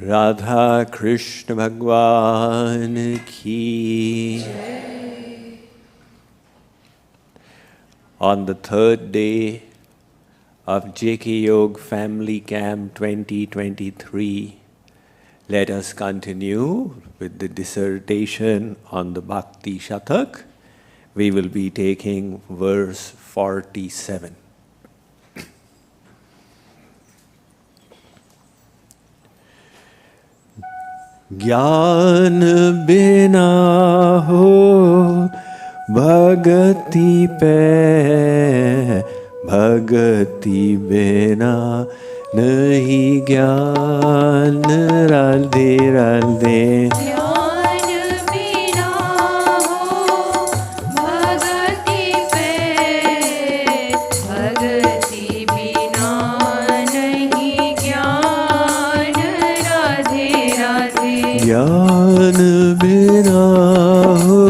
Radha Krishna Bhagwan Ki. On the third day of JKYog Family Camp 2023, let us continue with the dissertation on the Bhakti Shatak. We will be taking verse 47. ज्ञान बिना हो भगति पे, भगति बिना नहीं ज्ञान। राधे राधे। ज्ञान बिना हो भगति पे, भगति बिना नहीं ज्ञान। राधे राधे। ज्ञान बिना हो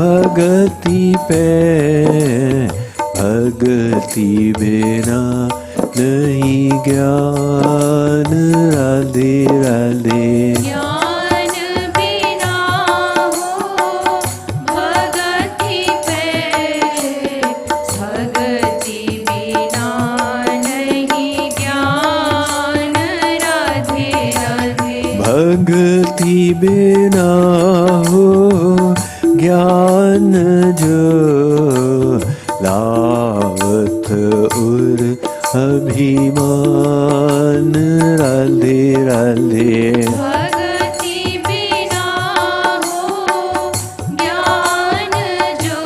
भगति पे, भगति बिना नहीं ज्ञान। राधे राधे। भक्ति बिना हो ज्ञान जो लावत उर अभिमान। राधे राधे। भगति बिना हो ज्ञान जो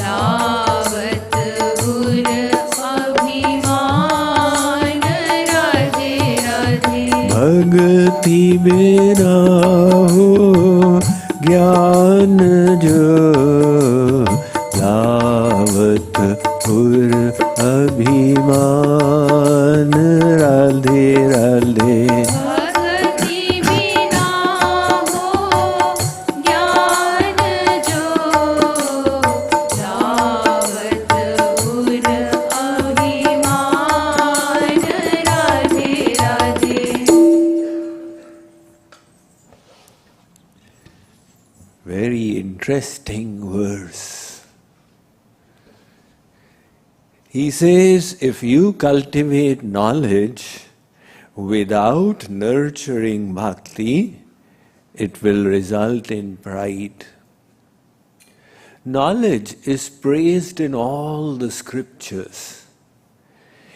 लावत उर अभिमान। राधे राधे। भक्ति बिना हो ज्ञान जो लावत उर अभिमान। राधे राधे। भगति बिना हो ज्ञान जो लावत उर अभिमान। Radhe Radhe. Very interesting verse. He says, if you cultivate knowledge without nurturing bhakti, it will result in pride. Knowledge is praised in all the scriptures.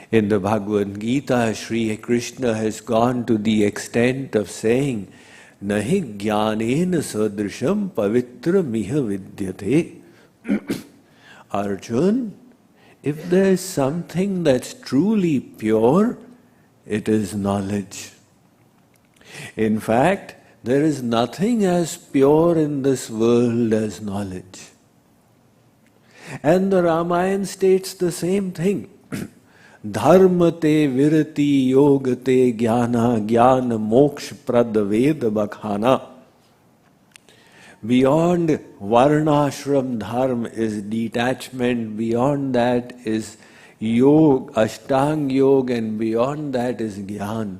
In the Bhagavad Gita, Sri Krishna has gone to the extent of saying, Nahi jnanena sadrisham pavitra miha vidyate. Arjun, if there is something that's truly pure, it is knowledge. In fact, there is nothing as pure in this world as knowledge. And the Ramayana states the same thing. Dharma te virati yoga te jnana jnana moksha prad veda bakhana. Beyond varnashram dharma is detachment, beyond that is yoga, ashtang yoga, and beyond that is jnana.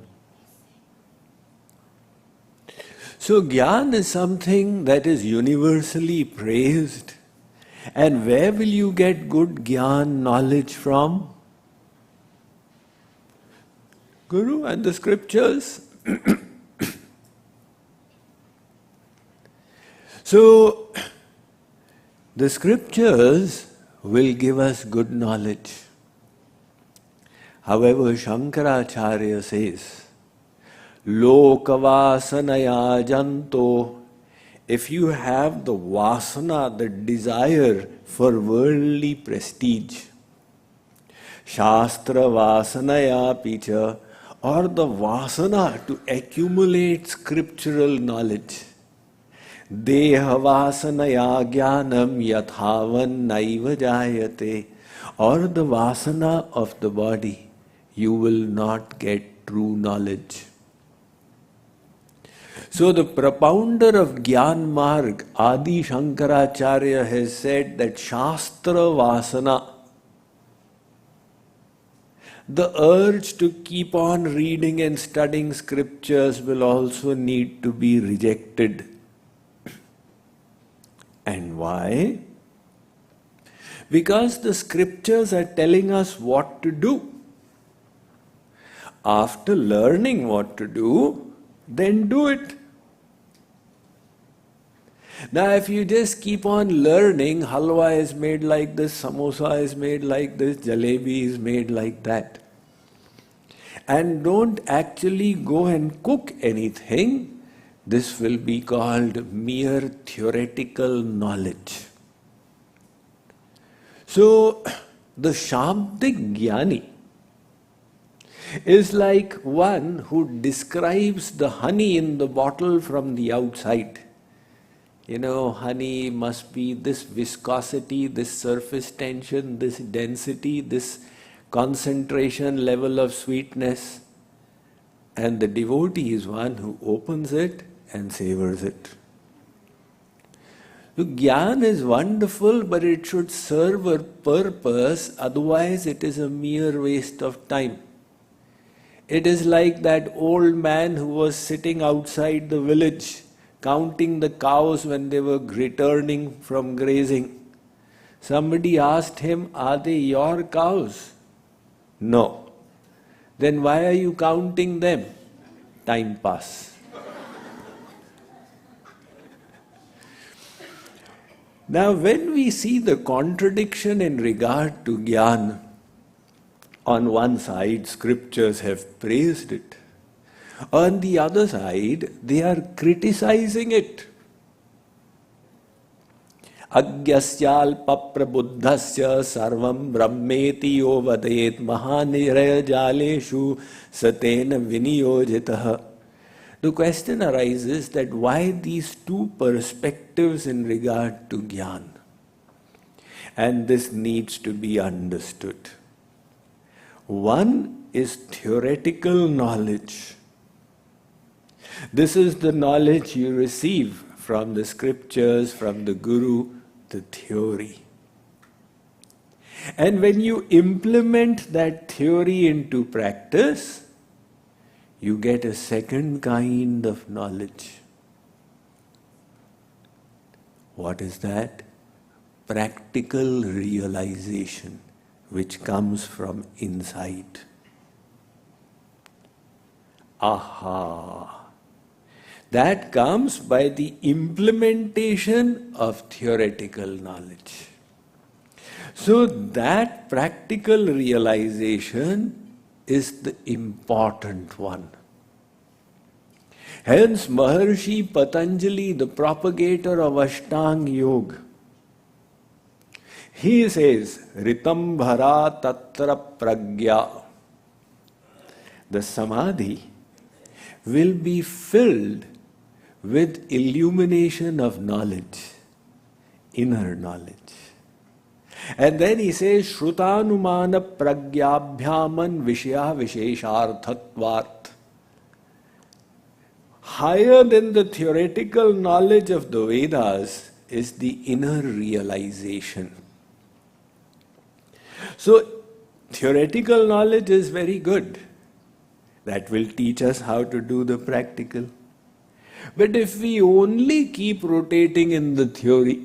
So jnana is something that is universally praised. And where will you get good jnana knowledge from? Guru and the scriptures. So, the scriptures will give us good knowledge. However, Shankaracharya says, Lokavasanaya janto, if you have the vasana, the desire for worldly prestige, Shastra vasanaya picha, or the vasana to accumulate scriptural knowledge, Deha vasanaya jnanam yathavan naiva jayate, or the vasana of the body, you will not get true knowledge. So the propounder of Gyan Marg, Adi Shankaracharya, has said that Shastra Vasana, the urge to keep on reading and studying scriptures will also need to be rejected. And why? Because the scriptures are telling us what to do. After learning what to do, then do it. Now, if you just keep on learning, halwa is made like this, samosa is made like this, jalebi is made like that, and don't actually go and cook anything, this will be called mere theoretical knowledge. So, the Shabdik Jnani is like one who describes the honey in the bottle from the outside. You know, honey must be this viscosity, this surface tension, this density, this concentration level of sweetness. And the devotee is one who opens it and savors it. So, Gyan is wonderful, but it should serve a purpose, otherwise it is a mere waste of time. It is like that old man who was sitting outside the village, counting the cows when they were returning from grazing. Somebody asked him, "Are they your cows?" "No." "Then why are you counting them?" "Time pass." Now, when we see the contradiction in regard to Gyan, on one side, scriptures have praised it. On the other side, they are criticizing it. Agyasyalpa prabuddhasya sarvam brahmeti yo vadayet mahaniraya jaleshu satena viniyojitaha. The question arises that why these two perspectives in regard to Gyan? And this needs to be understood. One is theoretical knowledge. This is the knowledge you receive from the scriptures, from the Guru, the theory. And when you implement that theory into practice, you get a second kind of knowledge. What is that? Practical realization, which comes from inside. Aha! That comes by the implementation of theoretical knowledge. So that practical realization is the important one. Hence Maharshi Patanjali, the propagator of Ashtanga Yoga, he says, Ritambhara tatra pragya. The samadhi will be filled with illumination of knowledge, inner knowledge. And then he says, Shrutanumana pragyabhyaman vishya vishesharthatvart. Higher than the theoretical knowledge of the Vedas is the inner realization. So, theoretical knowledge is very good. That will teach us how to do the practical. But if we only keep rotating in the theory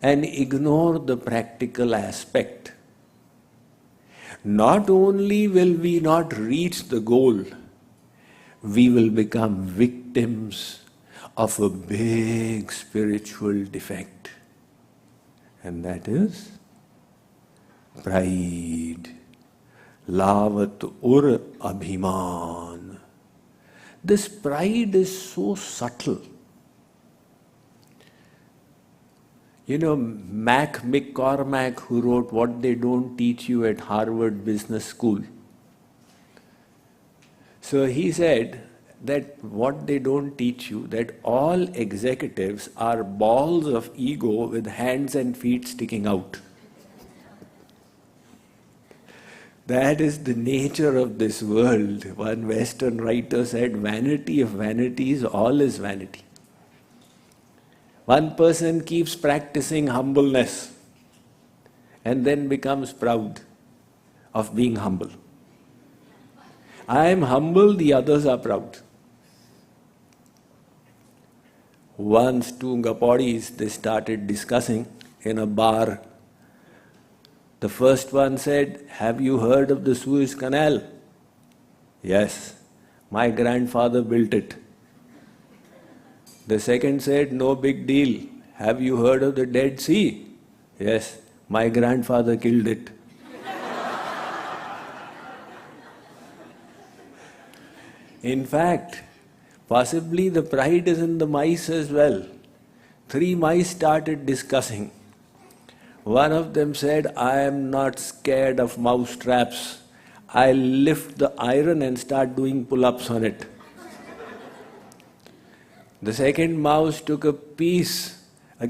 and ignore the practical aspect, not only will we not reach the goal, we will become victims of a big spiritual defect. And that is pride. Lavat ur abhiman. This pride is so subtle. You know, Mac McCormack, who wrote What They Don't Teach You at Harvard Business School. So he said that what they don't teach you, that all executives are balls of ego with hands and feet sticking out. That is the nature of this world. One Western writer said, vanity of vanities, all is vanity. One person keeps practicing humbleness and then becomes proud. of being humble. I am humble, the others are proud. Once two Gapadis, they started discussing in a bar. The first one said, "Have you heard of the Suez Canal?" "Yes, my grandfather built it." The second said, "No big deal. Have you heard of the Dead Sea?" "Yes, my grandfather killed it." In fact, possibly the pride is in the mice as well. 3 mice started discussing. One of them said, "I am not scared of mouse traps. I'll lift the iron and start doing pull-ups on it." The second mouse took a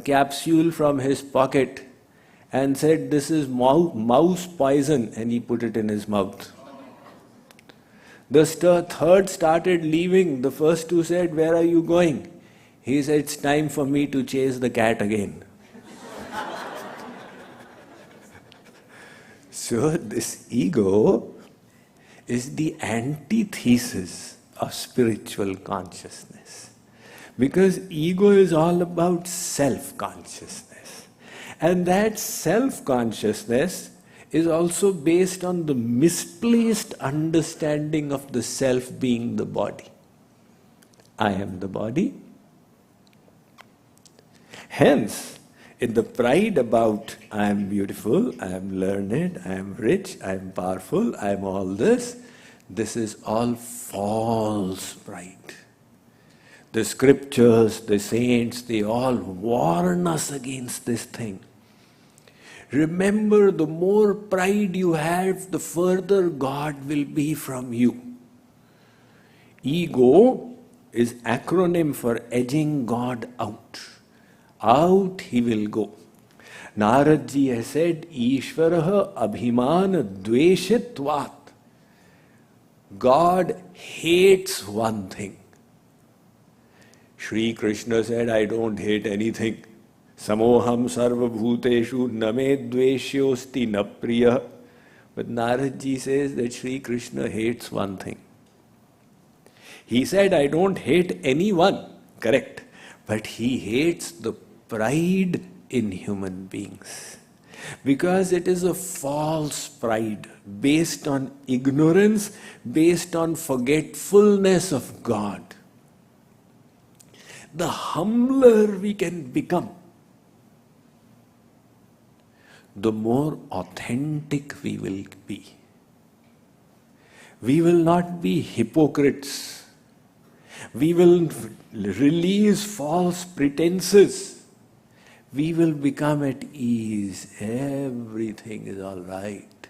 capsule from his pocket and said, "This is mouse poison," and he put it in his mouth. The third started leaving. The first two said, "Where are you going?" He said, "It's time for me to chase the cat again." So this ego is the antithesis of spiritual consciousness. Because ego is all about self-consciousness. And that self-consciousness is also based on the misplaced understanding of the self being the body. I am the body. Hence, in the pride about I am beautiful, I am learned, I am rich, I am powerful, I am all this is all false pride. The scriptures, the saints, they all warn us against this thing. Remember, the more pride you have, the further God will be from you. Ego is acronym for edging God out. Out he will go. Narad ji has said, Ishvaraha abhimana dveshitvat. God hates one thing. Shri Krishna said, "I don't hate anything. Samoham sarva bhuteshu name dveshyosti na priya." But Narad ji says that Shri Krishna hates one thing. He said, "I don't hate anyone," correct, but he hates the pride in human beings. Because it is a false pride based on ignorance, based on forgetfulness of God. The humbler we can become, the more authentic we will be. We will not be hypocrites. We will release false pretenses. We will become at ease. Everything is all right.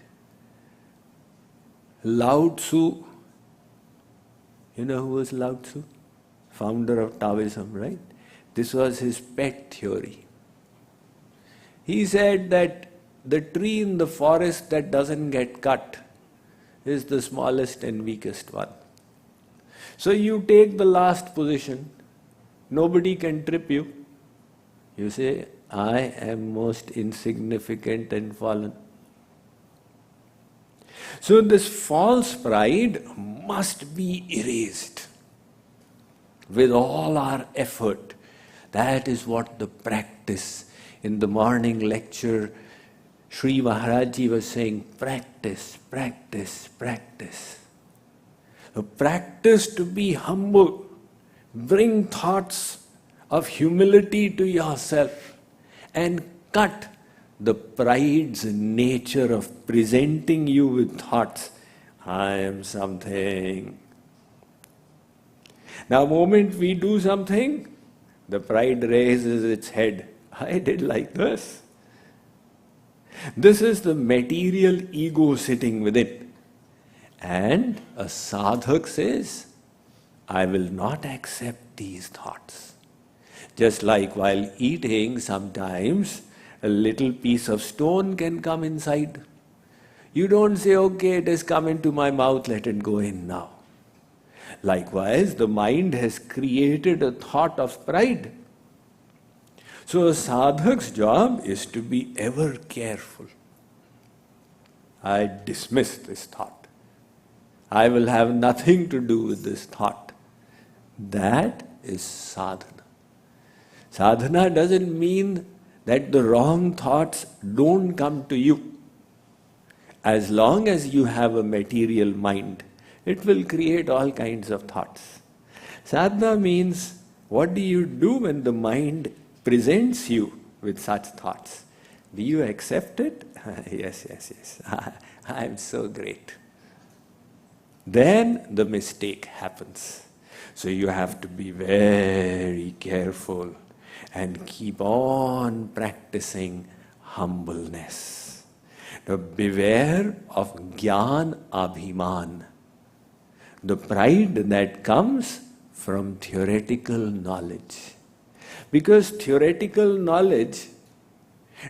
Lao Tzu, you know who was Lao Tzu? Founder of Taoism, right? This was his pet theory. He said that the tree in the forest that doesn't get cut is the smallest and weakest one. So you take the last position, nobody can trip you. You say, "I am most insignificant and fallen." So this false pride must be erased with all our effort. That is what the practice. In the morning lecture, Sri Maharaj Ji was saying, practice, practice, practice. So practice to be humble. Bring thoughts of humility to yourself and cut the pride's nature of presenting you with thoughts. I am something. Now, the moment we do something, the pride raises its head. I did like this. This is the material ego sitting within. And a sadhak says, I will not accept these thoughts. Just like while eating, sometimes a little piece of stone can come inside. You don't say, okay, it has come into my mouth, let it go in now. Likewise, the mind has created a thought of pride. So a sadhak's job is to be ever careful. I dismiss this thought. I will have nothing to do with this thought. That is sadhana. Sadhana doesn't mean that the wrong thoughts don't come to you. As long as you have a material mind, it will create all kinds of thoughts. Sadhana means, what do you do when the mind presents you with such thoughts? Do you accept it? Yes. I am so great. Then the mistake happens. So you have to be very careful and keep on practicing humbleness. Now beware of Gyan Abhiman, the pride that comes from theoretical knowledge. Because theoretical knowledge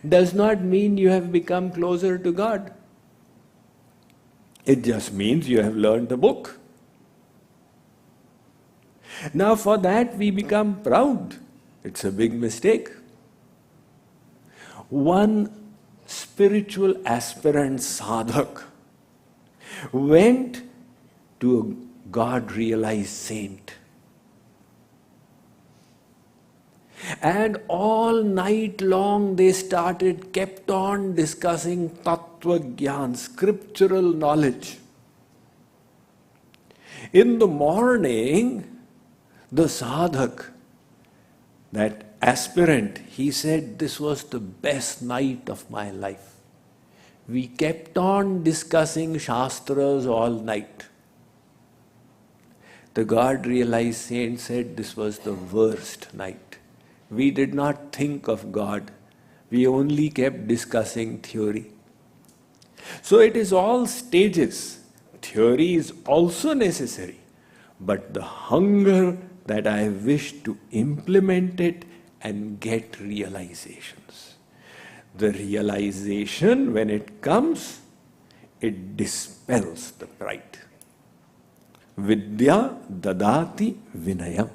does not mean you have become closer to God. It just means you have learned the book. Now for that we become proud. It's a big mistake. One spiritual aspirant sadhak went to a God-realized saint. And all night long they kept on discussing Tattva Gyan, scriptural knowledge. In the morning, the sadhak, that aspirant, he said, this was the best night of my life. We kept on discussing Shastras all night. The God-realized saint said this was the worst night. We did not think of God. We only kept discussing theory. So it is all stages. Theory is also necessary. But the hunger that I wish to implement it and get realizations. The realization, when it comes, it dispels the pride. Vidya dadati vinayam.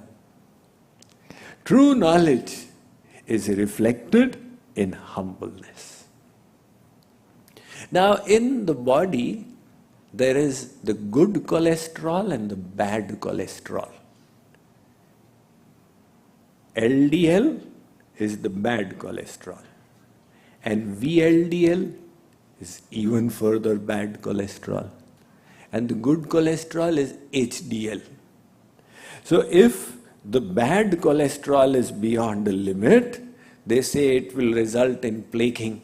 True knowledge is reflected in humbleness. Now in the body, there is the good cholesterol and the bad cholesterol. LDL is the bad cholesterol. And VLDL is even further bad cholesterol. And the good cholesterol is HDL. So if the bad cholesterol is beyond the limit, they say it will result in plaquing.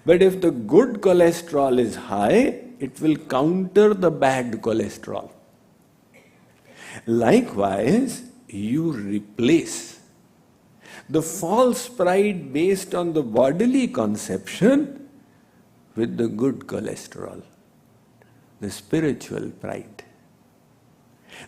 But if the good cholesterol is high, it will counter the bad cholesterol. Likewise, you replace the false pride based on the bodily conception with the good cholesterol, the spiritual pride.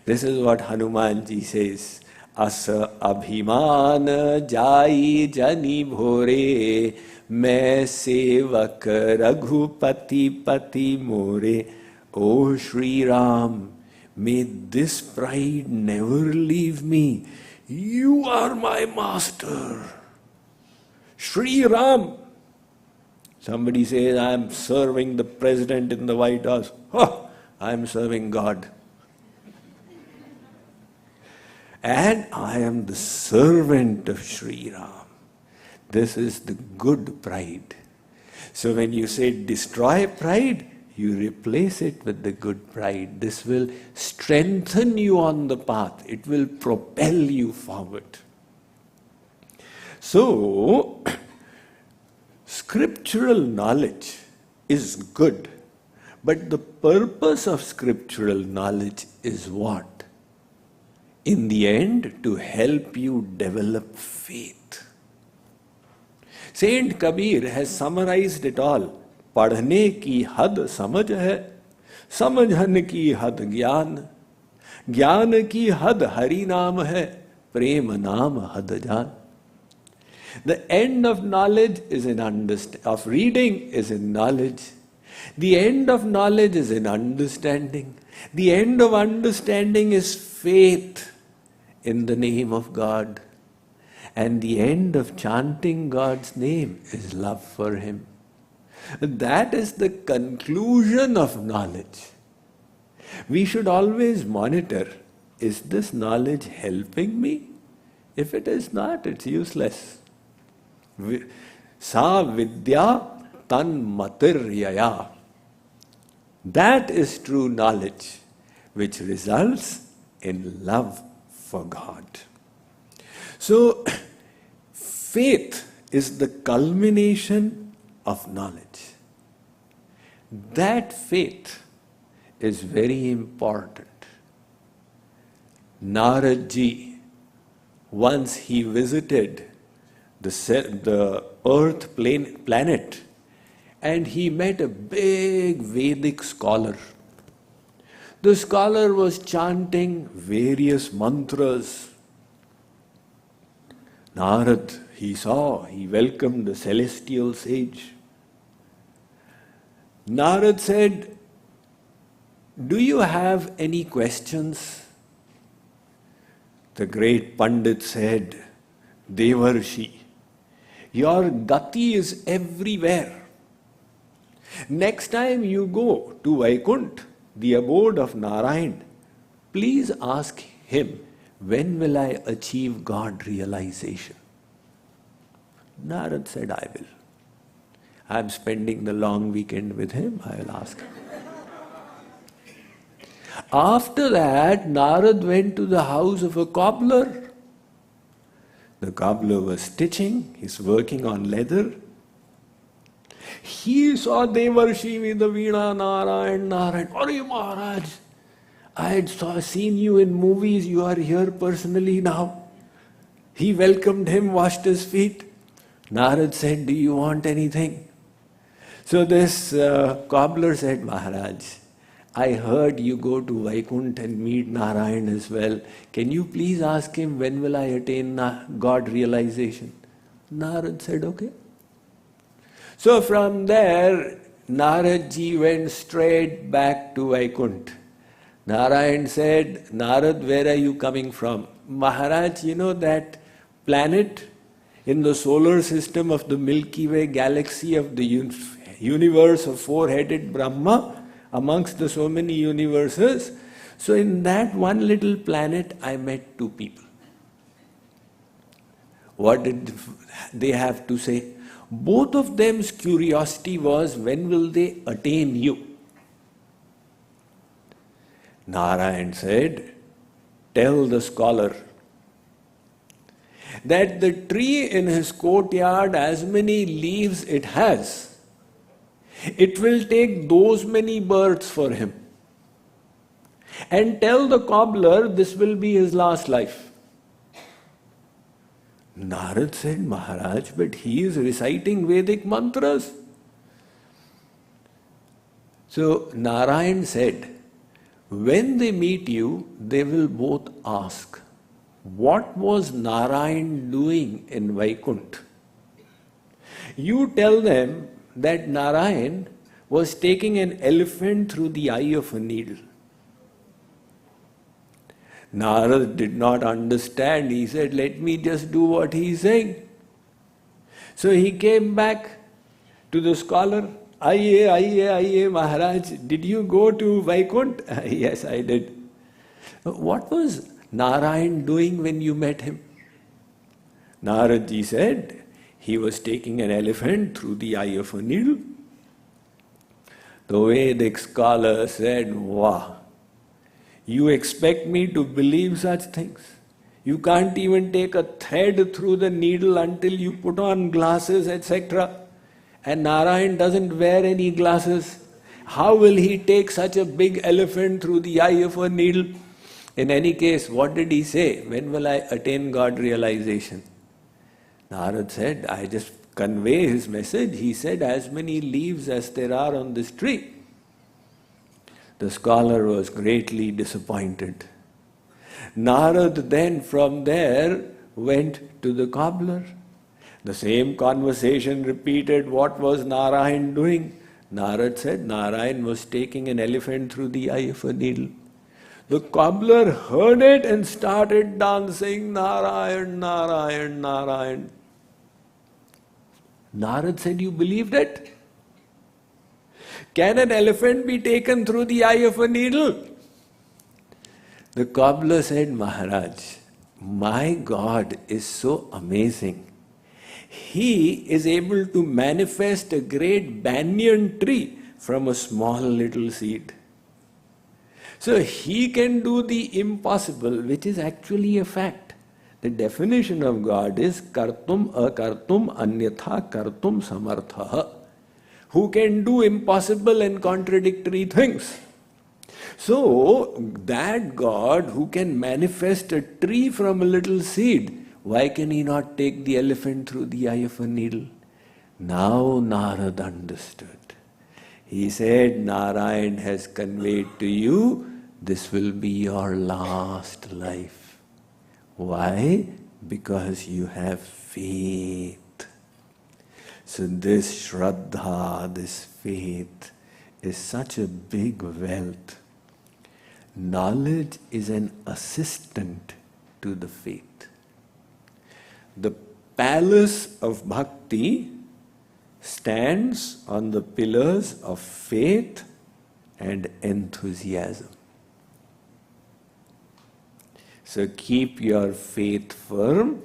This is what Hanumanji says, Asa abhiman jai jani bhore, मैं सेवक रघुपति पति मोरे. O Sri Ram, may this pride never leave me. You are my master. Sri Ram. Somebody says, I am serving the president in the White House. Oh, I am serving God. And I am the servant of Sri Ram. This is the good pride. So when you say destroy pride, you replace it with the good pride. This will strengthen you on the path. It will propel you forward. So, scriptural knowledge is good. But the purpose of scriptural knowledge is what? In the end, to help you develop faith. Saint Kabir has summarized it all. पढ़ने की हद समझ है, समझन की हद ज्ञान, ज्ञान की हद हरि नाम है, प्रेम नाम हद जान. The end of knowledge is in of reading is in knowledge. The end of knowledge is in understanding. The end of understanding is faith in the name of God. And the end of chanting God's name is love for Him. That is the conclusion of knowledge. We should always monitor, is this knowledge helping me? If it is not, it's useless. Sa vidya tan matiryaya. That is true knowledge, which results in love for God. So, faith is the culmination of knowledge. That faith is very important. Narad ji, once he visited the earth planet, and he met a big Vedic scholar. The scholar was chanting various mantras. Narad, he welcomed the celestial sage. Narad said, do you have any questions? The great Pandit said, Devarshi, your gati is everywhere. Next time you go to Vaikunt, the abode of Narayan, please ask him, when will I achieve God realization? Narad said, I will. I am spending the long weekend with him, I will ask him. After that, Narad went to the house of a cobbler. The cobbler was stitching, he's working on leather. He saw Devarshi with the Veena, Narayan. Arey Maharaj, I had seen you in movies, you are here personally now. He welcomed him, washed his feet. Narad said, do you want anything? So this cobbler said, Maharaj, I heard you go to Vaikunt and meet Narayan as well. Can you please ask him, when will I attain God realization? Narad said, okay. So from there, Narad ji went straight back to Vaikunt. Narayan said, Narad, where are you coming from? Maharaj, you know that planet in the solar system of the Milky Way galaxy of the universe of four-headed Brahma, amongst the so many universes. So in that one little planet, I met two people. What did they have to say? Both of them's curiosity was, when will they attain you? Narayan said, tell the scholar that the tree in his courtyard, as many leaves it has, it will take those many birds for him. And tell the cobbler this will be his last life. Narad said, Maharaj, but he is reciting Vedic mantras. So Narayan said, when they meet you, they will both ask, what was Narayan doing in Vaikunt? You tell them that Narayan was taking an elephant through the eye of a needle. Narad did not understand. He said, let me just do what he is saying. So he came back to the scholar. Aiye, Maharaj, did you go to Vaikunt? Yes, I did. What was Narayan doing when you met him? Narad ji said, he was taking an elephant through the eye of a needle. The Vedic scholar said, wow, you expect me to believe such things? You can't even take a thread through the needle until you put on glasses, etc. And Narayan doesn't wear any glasses. How will he take such a big elephant through the eye of a needle? In any case, what did he say? When will I attain God realization? Narad said, I just convey his message. He said, as many leaves as there are on this tree. The scholar was greatly disappointed. Narad then from there went to the cobbler. The same conversation repeated. What was Narayan doing? Narad said, Narayan was taking an elephant through the eye of a needle. The cobbler heard it and started dancing, Narayan, Narayan, Narayan. Narad said, you believed it? Can an elephant be taken through the eye of a needle? The cobbler said, Maharaj, my God is so amazing. He is able to manifest a great banyan tree from a small little seed. So he can do the impossible, which is actually a fact. The definition of God is kartum akartum anyatha kartum samartha, who can do impossible and contradictory things. So that God who can manifest a tree from a little seed, why can he not take the elephant through the eye of a needle? Now Narad understood. He said, Narayan has conveyed to you, this will be your last life. Why? Because you have faith. So this Shraddha, this faith, is such a big wealth. Knowledge is an assistant to the faith. The palace of bhakti stands on the pillars of faith and enthusiasm. So keep your faith firm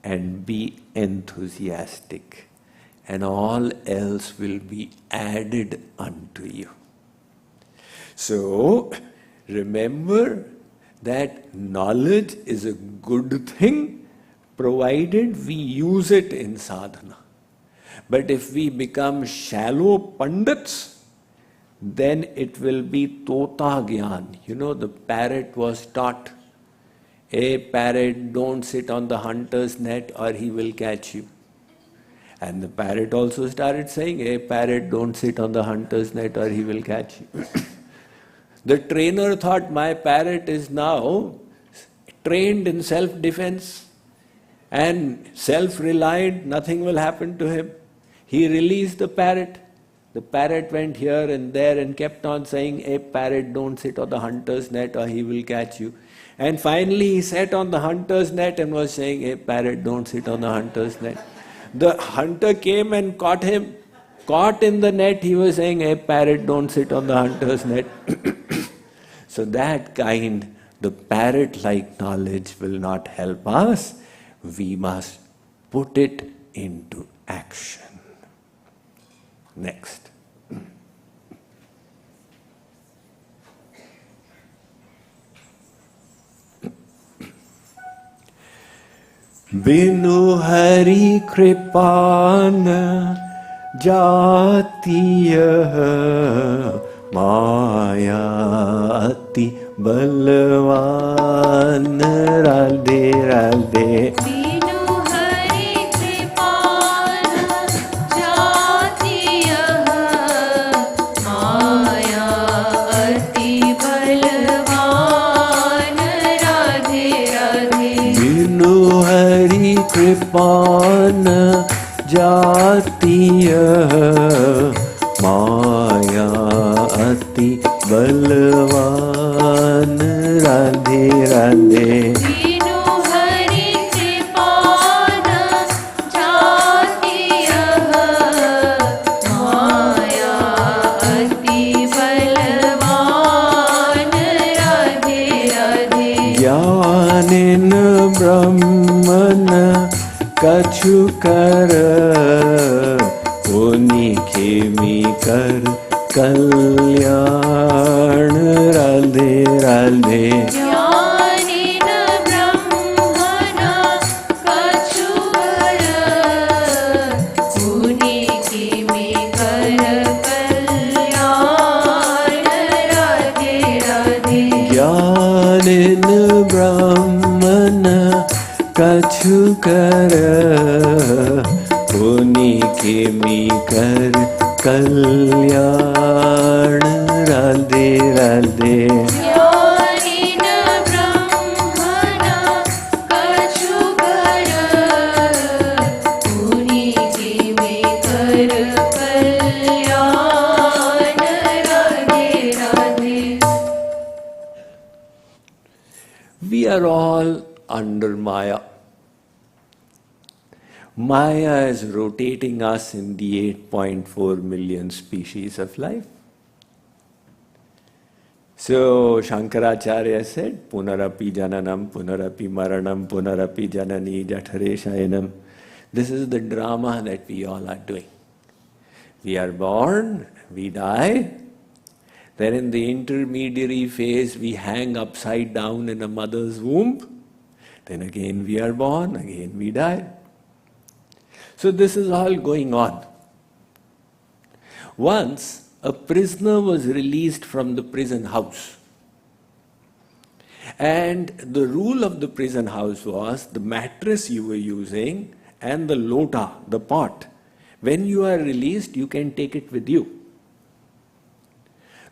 and be enthusiastic, and all else will be added unto you. So remember that knowledge is a good thing provided we use it in sadhana. But if we become shallow pandits, then it will be tota gyan. You know, the parrot was taught, "Hey parrot, don't sit on the hunter's net or he will catch you." And the parrot also started saying, "Hey parrot, don't sit on the hunter's net or he will catch you." The trainer thought, my parrot is now trained in self-defense and self-reliant, nothing will happen to him. He released the parrot. The parrot went here and there and kept on saying, "Hey parrot, don't sit on the hunter's net or he will catch you." And finally he sat on the hunter's net and was saying, "Hey parrot, don't sit on the hunter's net." The hunter came and caught him. Caught in the net, he was saying, "Hey parrot, don't sit on the hunter's net." So that kind, the parrot-like knowledge will not help us. We must put it into action. Next. Binu Hari Kripana Jatiya Maya Ati Balwan Radhe Radhe. Binu Hari Kripana Jatiyah Maya Ati Balwan Radhe Radhe. Binu Hari Kripana Jatiya Maya Ati Balwan Radhe Radhe. Binu Hari Kripana Jatiyah Maya Ati Balwan Radhe Radhe. Jnanin Brahman Kachu Kar Puni Khemi Kar Kalyan Radhe Radhe. Jnanin Brahmana Kachukar Puni Khemi Kar Kalyan Radhe Radhe. Jnanin Brahman Kachu Kar Puni Khemi Kar Kalyan Radhe Radhe. Jnanin Brahmana Kachukar Puni Khemi Kar Kalyan Radhe Radhe. We are all under Maya. Maya is rotating us in the 8.4 million species of life. So Shankaracharya said, Punarapi jananam, punarapi maranam, punarapi janani jathare shayanam. This is the drama that we all are doing. We are born, we die, then in the intermediary phase we hang upside down in a mother's womb, then again we are born, again we die. So this is all going on. Once a prisoner was released from the prison house. And the rule of the prison house was the mattress you were using and the lota, the pot. When you are released, you can take it with you.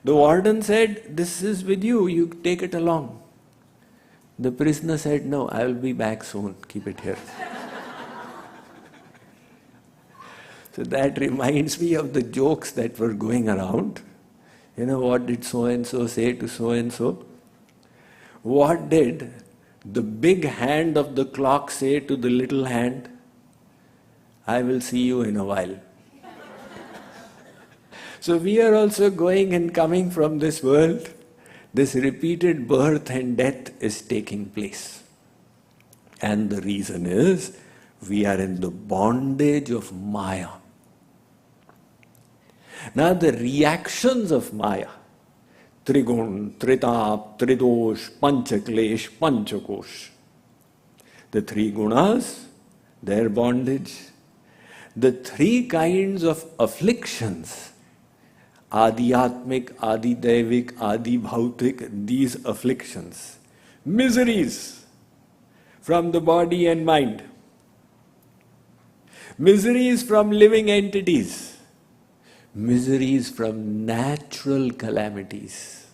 The warden said, this is with you, you take it along. The prisoner said, no, I will be back soon, keep it here. So that reminds me of the jokes that were going around. You know, what did so-and-so say to so-and-so? What did the big hand of the clock say to the little hand? I will see you in a while. So we are also going and coming from this world. This repeated birth and death is taking place. And the reason is, we are in the bondage of Maya. Now the reactions of Maya, Trigun, Tritap, Tridosh, Panchaklesh, Panchakosh. The three gunas, their bondage. The three kinds of afflictions, Adhyatmik, Adidevik, Adibhautik, these afflictions, miseries from the body and mind, miseries from living entities, miseries from natural calamities.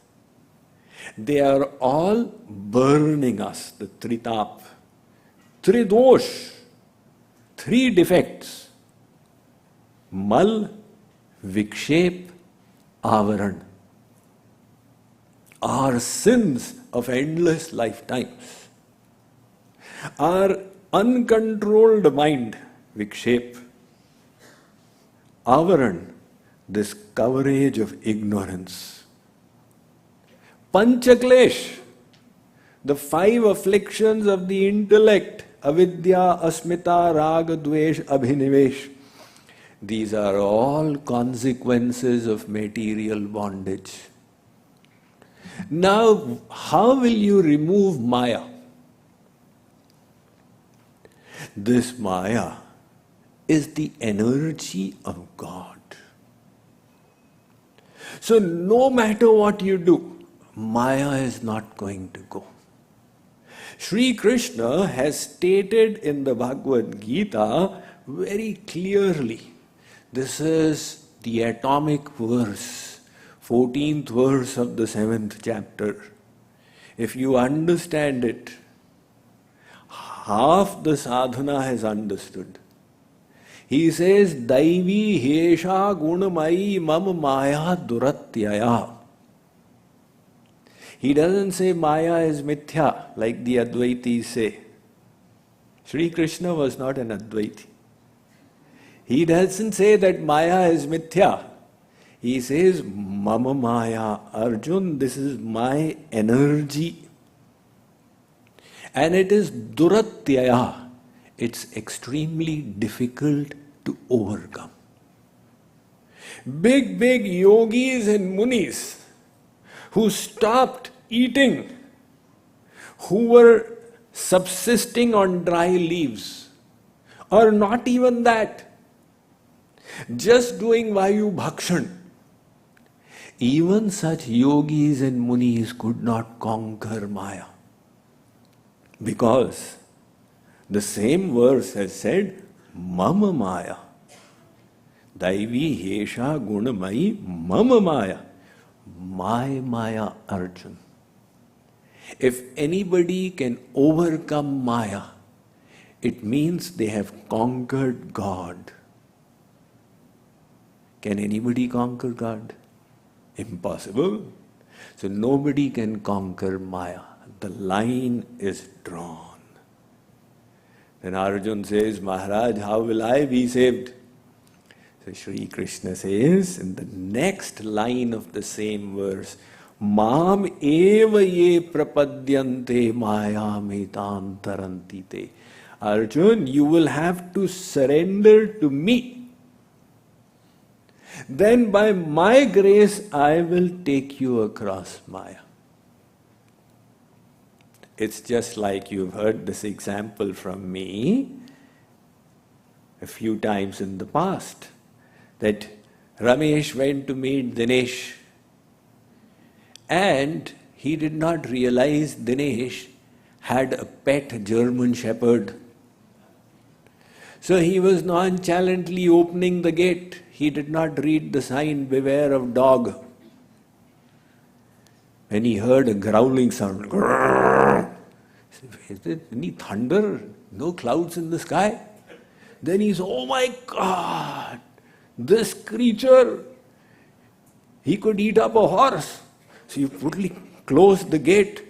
They are all burning us, the Tritap. Tridosh, three defects. Mal, Vikshep, Avaran. Our sins of endless lifetimes. Our uncontrolled mind, Vikshep. Avaran, this coverage of ignorance. Panchaklesh, the five afflictions of the intellect, avidya, asmita, raga, dvesh, abhinivesh. These are all consequences of material bondage. Now, how will you remove Maya? This Maya is the energy of God. So no matter what you do, Maya is not going to go. Sri Krishna has stated in the Bhagavad Gita very clearly. This is the atomic verse, 14th verse of the 7th chapter. If you understand it, half the sadhana has understood. He says, Daivi hesha gunamai mam maya duratyaya. He doesn't say Maya is mithya like the Advaitis say. Sri Krishna was not an Advaiti. He doesn't say that Maya is mithya. He says, Mama Maya, Arjun, this is my energy. And it is duratyaya. It's extremely difficult to overcome. Big yogis and munis who stopped eating, who were subsisting on dry leaves, or not even that, just doing vayu bhakshan. Even such yogis and munis could not conquer Maya. Because the same verse has said, Mama Maya. Daivi hesha gunamai Mama Maya. My Maya, Arjun. If anybody can overcome Maya, it means they have conquered God. Can anybody conquer God? Impossible. So nobody can conquer Maya. The line is drawn. Then Arjun says, Maharaj, how will I be saved? So Sri Krishna says in the next line of the same verse, Mam eva ye prapadyante mayamitam tarantite. Arjun, you will have to surrender to me. Then by my grace, I will take you across Maya. It's just like you've heard this example from me a few times in the past, that Ramesh went to meet Dinesh and he did not realize Dinesh had a pet German Shepherd. So he was nonchalantly opening the gate. He did not read the sign, beware of dog. When he heard a growling sound, is there any thunder? No clouds in the sky? Then he said, oh my God, this creature, he could eat up a horse. So you quickly closed the gate.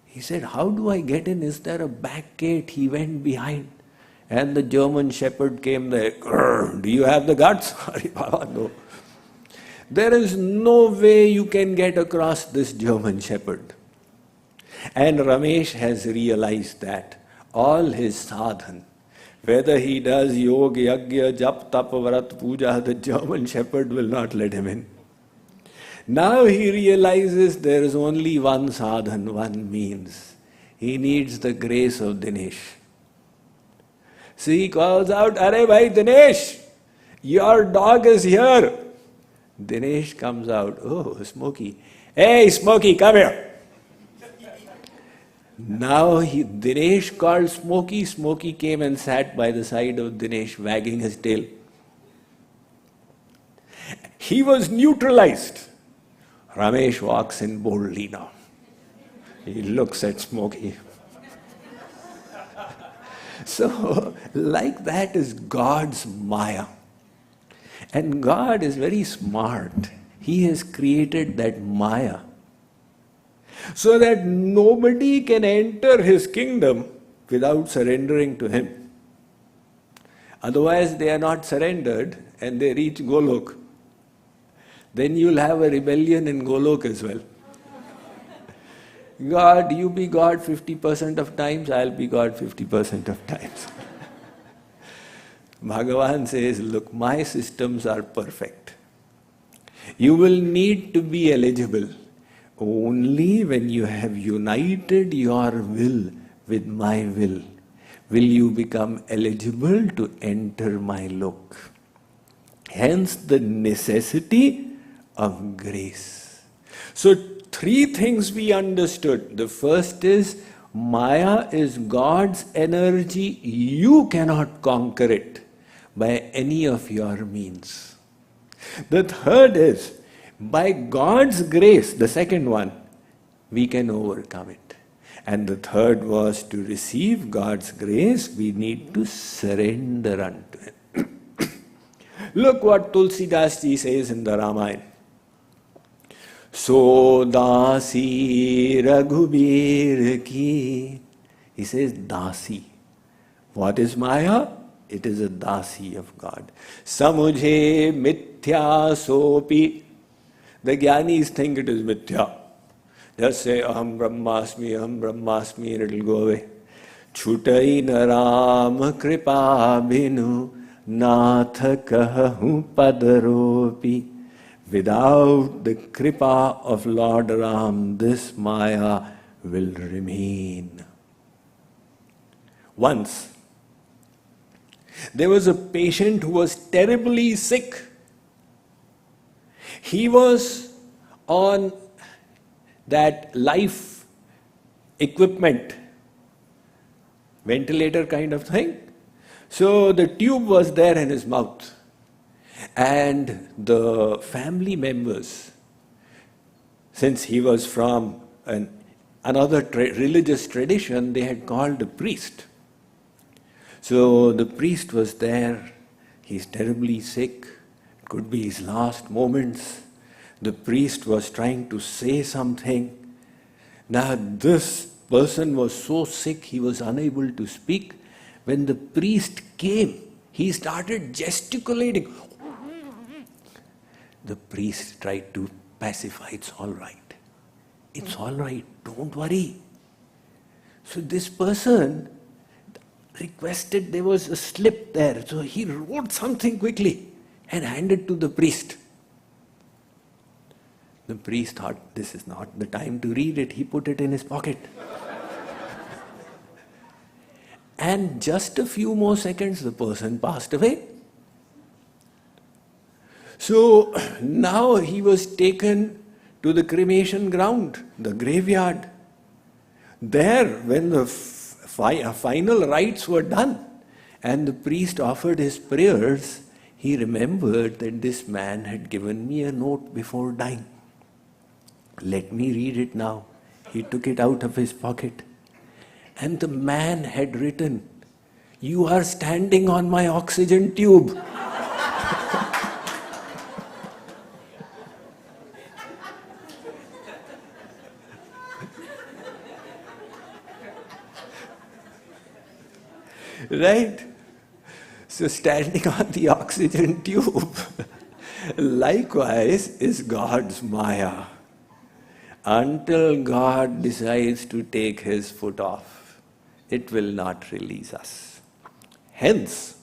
He said, how do I get in? Is there a back gate? He went behind. And the German Shepherd came there. Do you have the guts? No. There is no way you can get across this German Shepherd. And Ramesh has realized that all his sadhan, whether he does yoga, yagya, jap, tap, vrat, puja, the German Shepherd will not let him in. Now he realizes there is only one sadhan, one means. He needs the grace of Dinesh. So he calls out, Are bhai Dinesh, your dog is here. Dinesh comes out, oh, Smokey. Hey, Smokey, come here. Now Dinesh called Smokey. Smokey came and sat by the side of Dinesh, wagging his tail. He was neutralized. Ramesh walks in boldly now. He looks at Smokey. So, like that is God's Maya. And God is very smart. He has created that Maya so that nobody can enter His kingdom without surrendering to Him. Otherwise, they are not surrendered and they reach Golok. Then you'll have a rebellion in Golok as well. God, you be God 50% of times, I'll be God 50% of times. Bhagavan says, look, my systems are perfect. You will need to be eligible only when you have united your will with my will you become eligible to enter my lok. Hence the necessity of grace. So 3 things we understood. The first is, Maya is God's energy. You cannot conquer it by any of your means. The third is, by God's grace, the second one, we can overcome it. And the third was, to receive God's grace, we need to surrender unto Him. Look what Tulsidas ji says in the Ramayana. So dasi Raghubir ki. He says dasi. What is Maya? It is a dasi of God. Samujhe mithya sopi. The Gyanis think it is mithya. Just say aham brahmasmi, and it will go away. Chutai naram kripa binu nath kahu padaropi. Without the kripa of Lord Ram, this Maya will remain. Once, there was a patient who was terribly sick. He was on that life equipment, ventilator kind of thing. So the tube was there in his mouth. And the family members, since he was from another religious tradition, they had called a priest. So the priest was there. He's terribly sick. It could be his last moments. The priest was trying to say something. Now this person was so sick he was unable to speak. when the priest came, he started gesticulating. The priest tried to pacify, it's all right. It's all right, don't worry. So this person requested, there was a slip there, so he wrote something quickly and handed to the priest. The priest thought, this is not the time to read it. He put it in his pocket. And just a few more seconds, the person passed away. So now he was taken to the cremation ground, the graveyard. There, when the final rites were done and the priest offered his prayers, he remembered that this man had given me a note before dying. Let me read it now. He took it out of his pocket. And the man had written, "You are standing on my oxygen tube." Right? So standing on the oxygen tube, likewise, is God's Maya. Until God decides to take his foot off, it will not release us. Hence,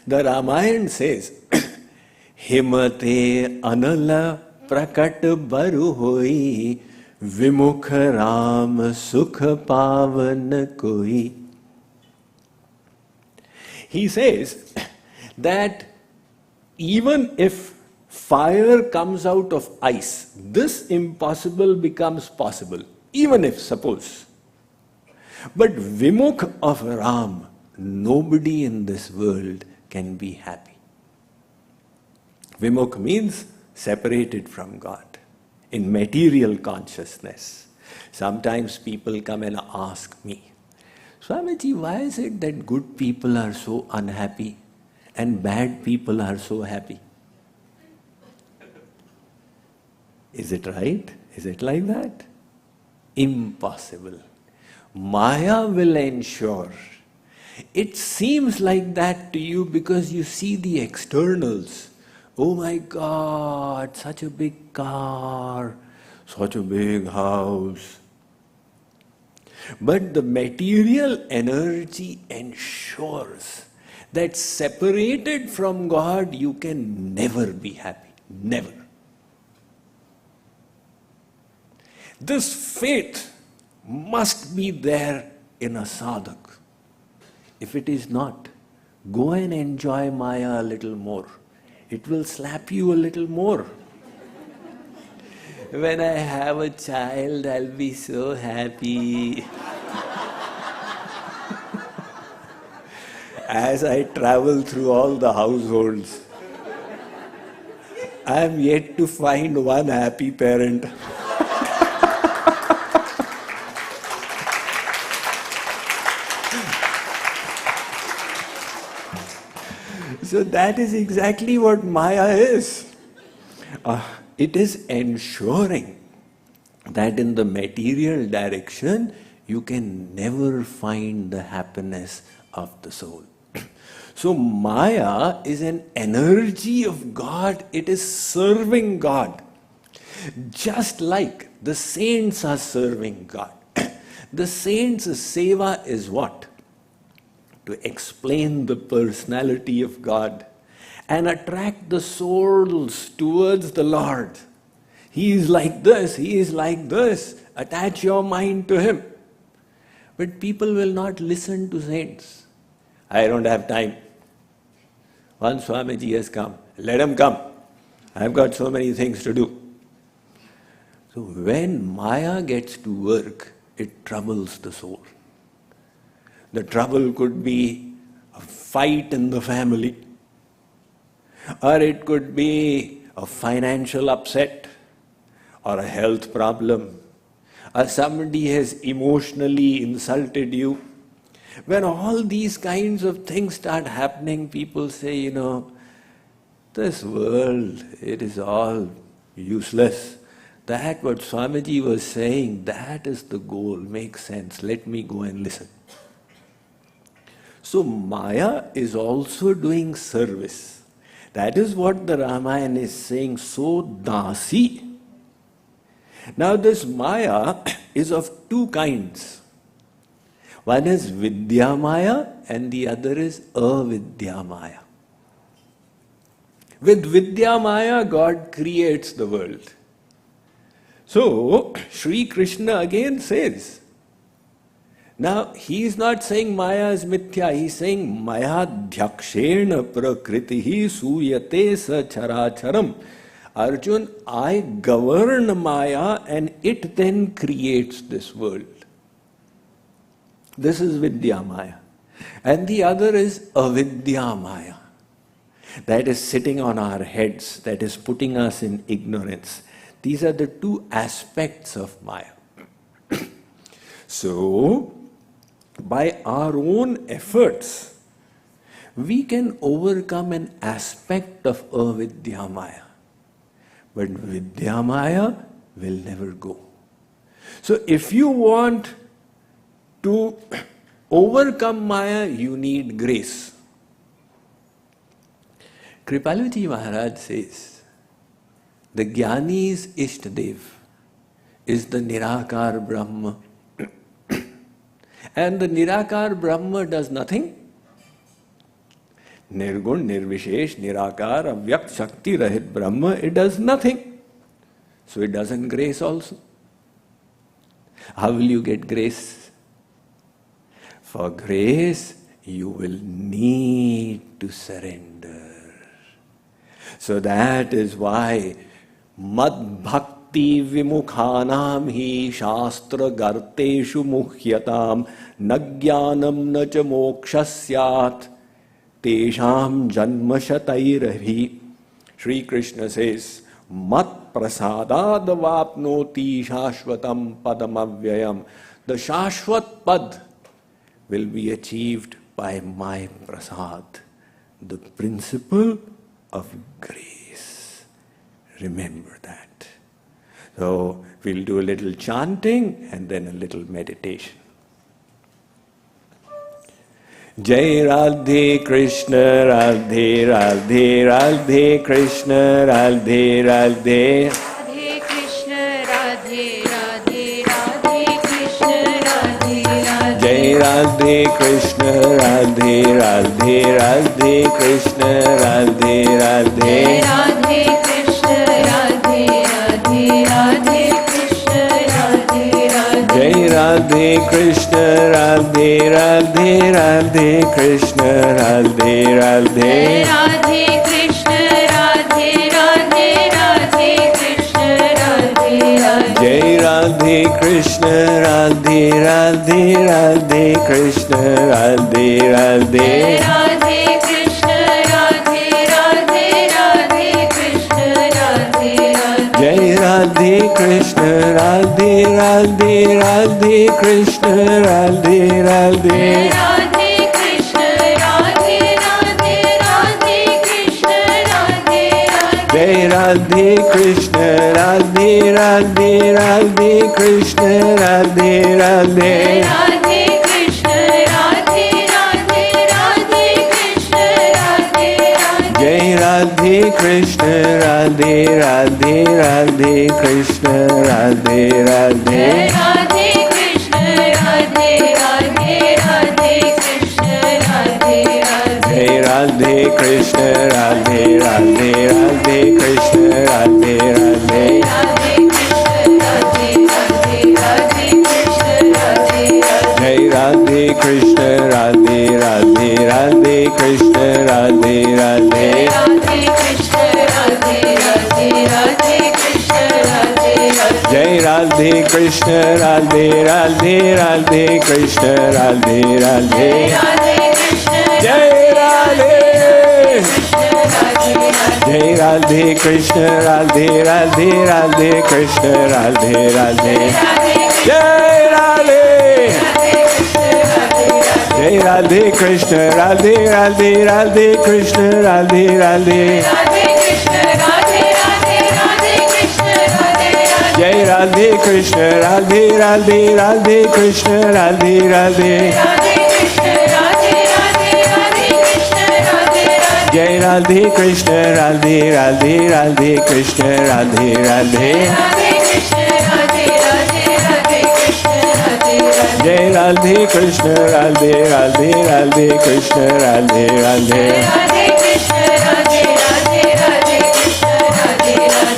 the Ramayana says, Himate anala prakat baru hoi, vimukh ram sukh pavan koi. He says that even if fire comes out of ice, this impossible becomes possible, even if, suppose. But Vimukh of Ram, nobody in this world can be happy. Vimukh means separated from God, in material consciousness. Sometimes people come and ask me, Swamiji, why is it that good people are so unhappy and bad people are so happy? Is it right? Is it like that? Impossible. Maya will ensure. It seems like that to you because you see the externals. Oh my God, such a big car, such a big house. But the material energy ensures that separated from God, you can never be happy. Never. This faith must be there in a sadhak. If it is not, go and enjoy Maya a little more. It will slap you a little more. When I have a child, I'll be so happy. As I travel through all the households, I am yet to find one happy parent. So that is exactly what Maya is. It is ensuring that in the material direction, you can never find the happiness of the soul. So Maya is an energy of God. It is serving God. Just like the saints are serving God. The saints' seva is what? To explain the personality of God and attract the souls towards the Lord. He is like this, he is like this. Attach your mind to him. But people will not listen to saints. I don't have time. One Swamiji has come. Let him come. I've got so many things to do. So when Maya gets to work, it troubles the soul. The trouble could be a fight in the family, or it could be a financial upset, or a health problem, or somebody has emotionally insulted you. When all these kinds of things start happening, people say, this world, it is all useless. That what Swamiji was saying, that is the goal, makes sense. Let me go and listen. So Maya is also doing service. That is what the Ramayana is saying, so dasi. Now this Maya is of two kinds. One is Vidya Maya and the other is Avidya Maya. With Vidya Maya, God creates the world. So, Sri Krishna again says, now he is not saying Maya is mithya, he is saying Maya dhyakshena prakritihi suyate sa characharam. Arjun, I govern Maya and it then creates this world. This is Vidya Maya. And the other is Avidya Maya. That is sitting on our heads, that is putting us in ignorance. These are the two aspects of Maya. So, by our own efforts, we can overcome an aspect of Avidya Maya. But Vidya Maya will never go. So, if you want to overcome Maya, you need grace. Kripaluji Maharaj says, the Jnani's Ishtadev is the Nirakar Brahma. And the Nirakar Brahma does nothing. Nirgun, Nirvishesh, Nirakar, Avyak, Shakti, Rahit Brahma, it does nothing. So it doesn't grace also. How will you get grace? For grace, you will need to surrender. So that is why Mad Bhakti Vimukhanam hi Shastra Garteshu Muhyatam Nagyanam Nacha Mokshasyat Tesham Janma Shatairavi. Sri Krishna says, Mat Prasadad Vapnoti Shashvatam Padamavyayam. The Shashvat Pad will be achieved by my prasad, the principle of grace. Remember that. So we'll do a little chanting and then a little meditation. Jai Radhe Krishna, Radhe Radhe, Radhe Krishna, Radhe Radhe. Radhe Krishna, Radhe Radhe, Radhe Krishna, Radhe Radhe. Jai Radhe Krishna, Radhe Radhe, Radhe Krishna, Radhe Radhe. Radhe Krishna, Radhe Radhe, Radhe Krishna, Radhe Radhe. Jai Radhe Krishna, Radhe Radhe, Radhe Krishna, Radhe Radhe. Radhe Krishna, Radhe Radhe, Radhe Krishna, Radhe Radhe. Jai Radhe Krishna, Radhe Radhe, Radhe Krishna, Radhe Radhe. Radhe Krishna, Radhe Radhe, Radhe Krishna, Radhe Radhe. Jai Radhe Krishna, Radhe Radhe, Radhe Krishna, Radhe Radhe. Radhe Krishna, Radhe Radhe, Radhe Krishna, Radhe Radhe. Jai Radhe Krishna, Radhe Radhe, Radhe Krishna, Radhe Radhe. Radhe Krishna, Radhe Radhe, Radhe Krishna, Radhe Radhe. Jai Radhe Krishna, Radhe Radhe, Radhe Krishna, Radhe Radhe. Radhe Krishna, Radhe Radhe, Radhe Krishna, Radhe Radhe. Jai Radhe Krishna, Radhe Radhe, Radhe Krishna, Radhe Radhe. Radhe Krishna, Radhe Radhe, Radhe Krishna, Radhe Radhe. Jai Radhe Krishna, Radhe Radhe, Radhe Krishna, Radhe Radhe. Jai Radhe Jai Radhe Krishna, Radhe Radhe, Radhe Krishna, Radhe Radhe. Jai Radhe Jai Radhe Krishna, Radhe Radhe, Radhe Krishna, Radhe Radhe. Jai Radhe Krishna, Radhe Radhe, Radhe Krishna, Radhe Radhe. Jai Radhe Krishna Radhe Radhe Radhe Krishna Radhe Radhe Jai Radhe Krishna Radhe Radhe Radhe Krishna Radhe Radhe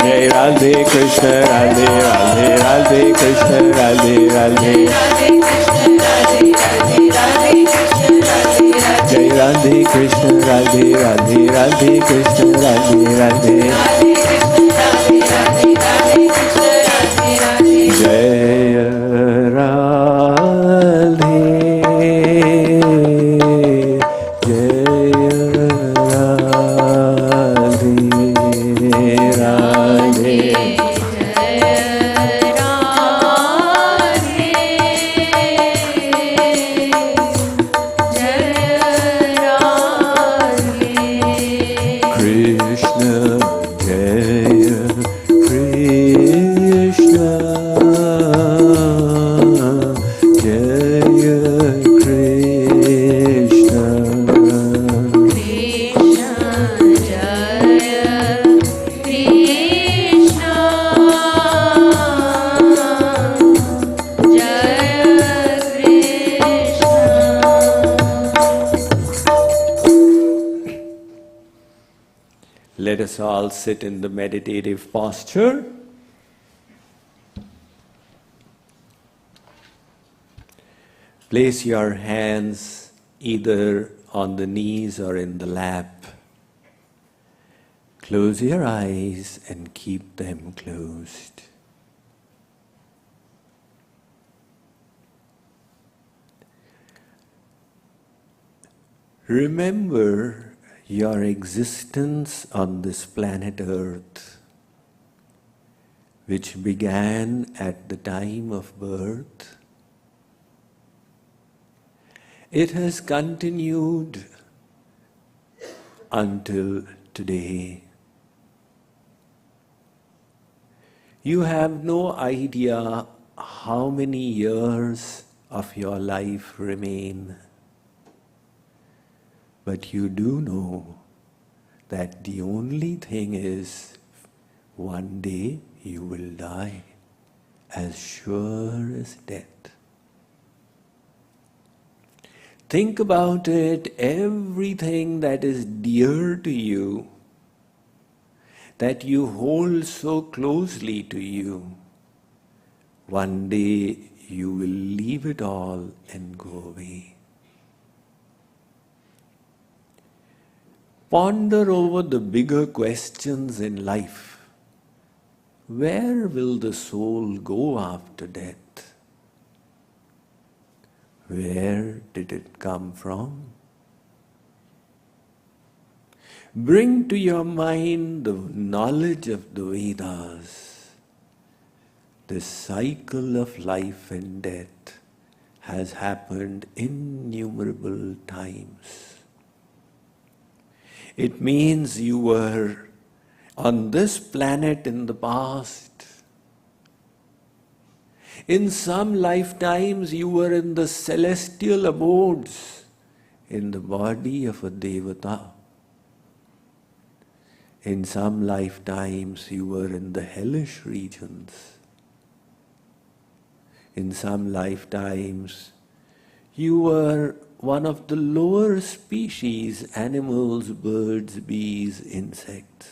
Jai Radhe Krishna Radhe Radhe Radhe Krishna Radhe Radhe Jai Radhe Krishna Radhe Radhe Radhe Krishna Radhe Radhe Jai Radhe Let us all sit in the meditative posture. Place your hands either on the knees or in the lap. Close your eyes and keep them closed. Remember your existence on this planet Earth, which began at the time of birth. It has continued until today. You have no idea how many years of your life remain. But you do know that the only thing is, one day you will die, as sure as death. Think about it, everything that is dear to you, that you hold so closely to you, one day you will leave it all and go away. Ponder over the bigger questions in life. Where will the soul go after death? Where did it come from? Bring to your mind the knowledge of the Vedas. This cycle of life and death has happened innumerable times. It means you were on this planet in the past. In some lifetimes you were in the celestial abodes, in the body of a Devata. In some lifetimes you were in the hellish regions. In some lifetimes you were one of the lower species, animals, birds, bees, insects.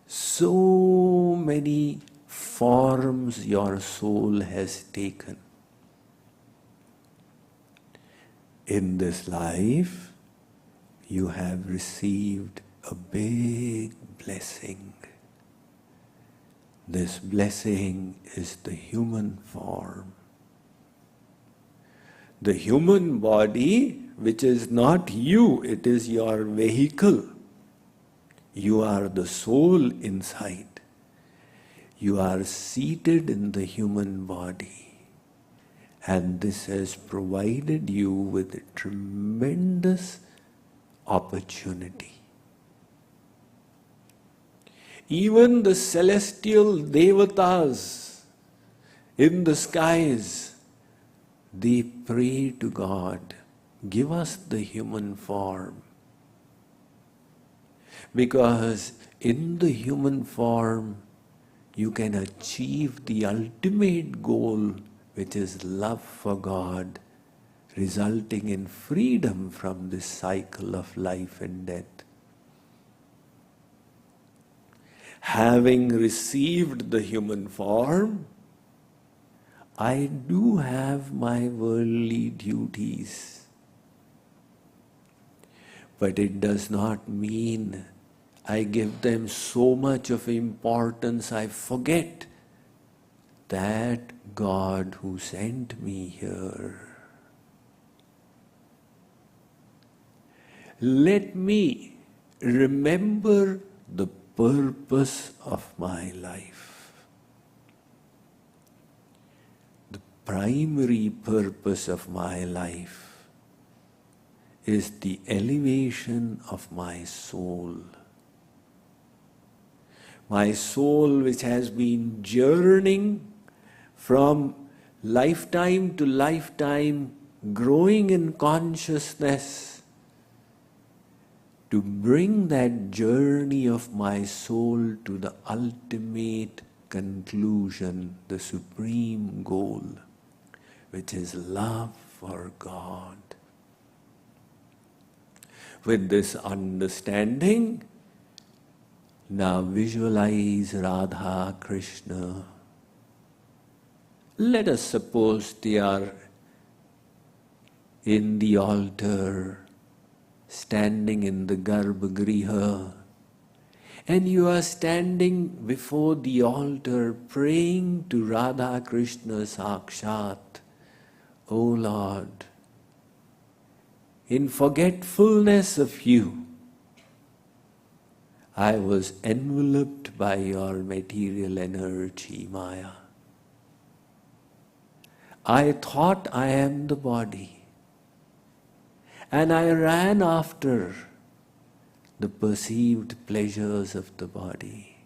So many forms your soul has taken. In this life, you have received a big blessing. This blessing is the human form. The human body, which is not you, it is your vehicle. You are the soul inside. You are seated in the human body. And this has provided you with a tremendous opportunity. Even the celestial devatas in the skies, they pray to God, give us the human form. Because in the human form, you can achieve the ultimate goal, which is love for God, resulting in freedom from this cycle of life and death. Having received the human form, I do have my worldly duties. But it does not mean I give them so much of importance I forget that God who sent me here. Let me remember the purpose of my life. The primary purpose of my life is the elevation of my soul. My soul, which has been journeying from lifetime to lifetime, growing in consciousness, to bring that journey of my soul to the ultimate conclusion, the supreme goal, which is love for God. With this understanding, now visualize Radha Krishna. Let us suppose they are in the altar, standing in the Garbhagriha, and you are standing before the altar praying to Radha Krishna Sakshat. O Lord, in forgetfulness of you, I was enveloped by your material energy, Maya. I thought I am the body, and I ran after the perceived pleasures of the body.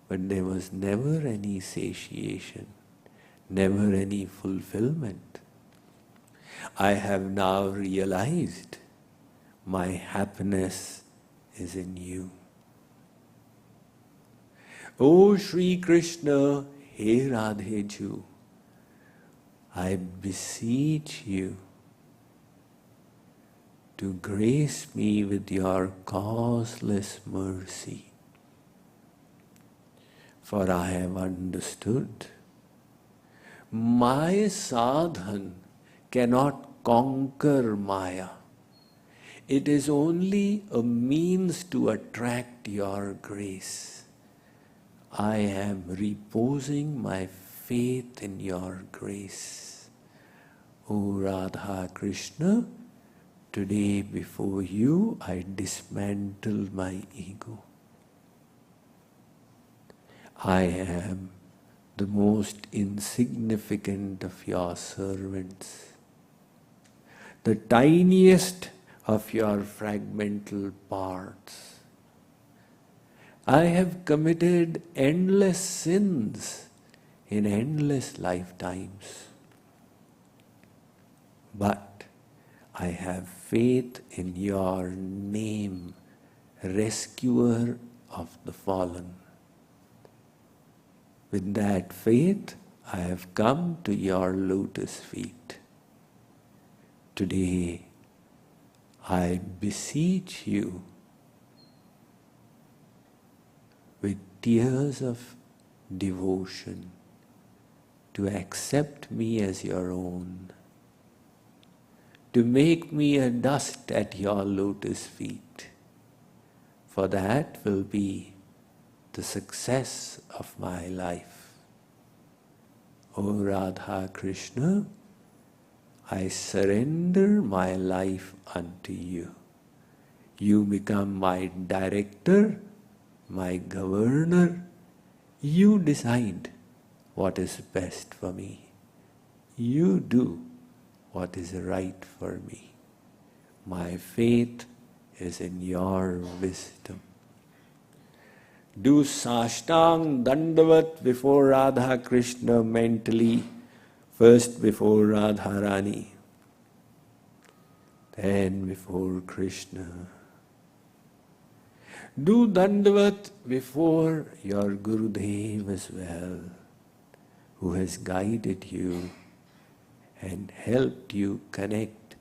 But there was never any satiation, never any fulfillment. I have now realized my happiness is in you. O Shri Krishna, He Radheju, I beseech you to grace me with your causeless mercy. For I have understood my sadhana cannot conquer Maya. It is only a means to attract your grace. I am reposing my faith in your grace. O Radha Krishna, today before you I dismantle my ego. I am the most insignificant of your servants, the tiniest of your fragmental parts. I have committed endless sins in endless lifetimes. But I have faith in your name, rescuer of the fallen. With that faith, I have come to your lotus feet. Today, I beseech you with tears of devotion to accept me as your own, to make me a dust at your lotus feet, for that will be the success of my life. O Radha Krishna, I surrender my life unto you. You become my director, my governor. You decide what is best for me. You do what is right for me. My faith is in your wisdom. Do Sashtang Dandavat before Radha Krishna mentally, first before Radharani. then before Krishna. Do Dandavat before your Gurudev as well, who has guided you and helped you connect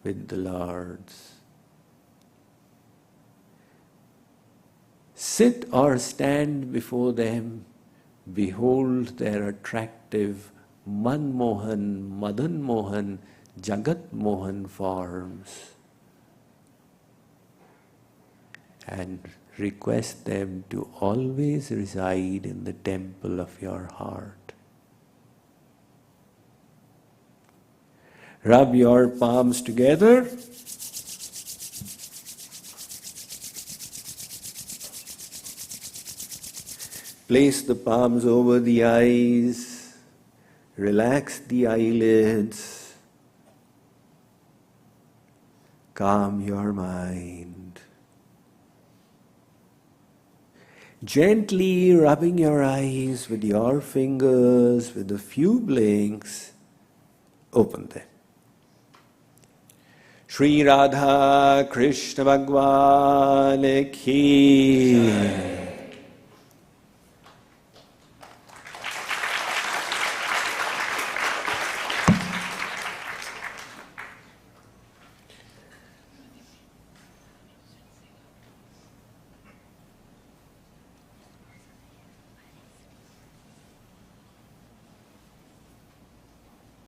with the Lords. Sit or stand before them, behold their attractive Manmohan, Madan Mohan, Jagat Mohan forms, and request them to always reside in the temple of your heart. Rub your palms together. Place the palms over the eyes. Relax the eyelids. Calm your mind. Gently rubbing your eyes with your fingers, with a few blinks, open them. Shri Radha Krishna Bhagwan Ki